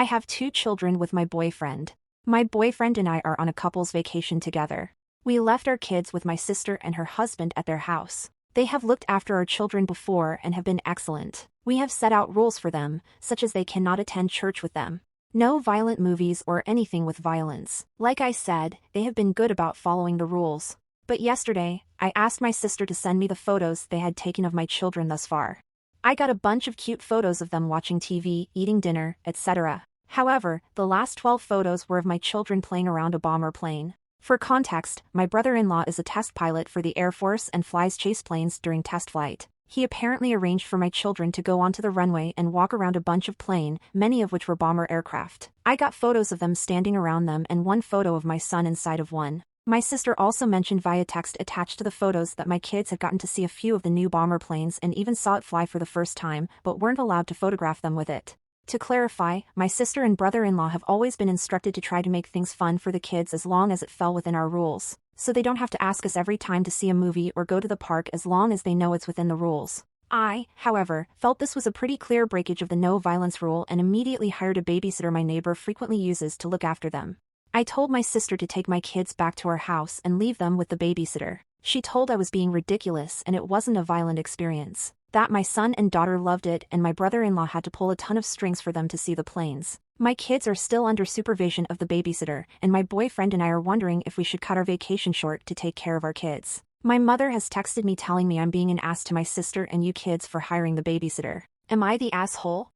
I have 2 children with my boyfriend. My boyfriend and I are on a couple's vacation together. We left our kids with my sister and her husband at their house. They have looked after our children before and have been excellent. We have set out rules for them, such as they cannot attend church with them. No violent movies or anything with violence. Like I said, they have been good about following the rules. But yesterday, I asked my sister to send me the photos they had taken of my children thus far. I got a bunch of cute photos of them watching TV, eating dinner, etc. However, the last 12 photos were of my children playing around a bomber plane. For context, my brother-in-law is a test pilot for the Air Force and flies chase planes during test flight. He apparently arranged for my children to go onto the runway and walk around a bunch of plane, many of which were bomber aircraft. I got photos of them standing around them and one photo of my son inside of one. My sister also mentioned via text attached to the photos that my kids had gotten to see a few of the new bomber planes and even saw it fly for the first time, but weren't allowed to photograph them with it. To clarify, my sister and brother-in-law have always been instructed to try to make things fun for the kids as long as it fell within our rules, so they don't have to ask us every time to see a movie or go to the park as long as they know it's within the rules. I, however, felt this was a pretty clear breakage of the no violence rule and immediately hired a babysitter my neighbor frequently uses to look after them. I told my sister to take my kids back to our house and leave them with the babysitter. She told I was being ridiculous and it wasn't a violent experience, that my son and daughter loved it and my brother-in-law had to pull a ton of strings for them to see the planes. My kids are still under supervision of the babysitter, and my boyfriend and I are wondering if we should cut our vacation short to take care of our kids. My mother has texted me telling me I'm being an ass to my sister and you kids for hiring the babysitter. Am I the asshole?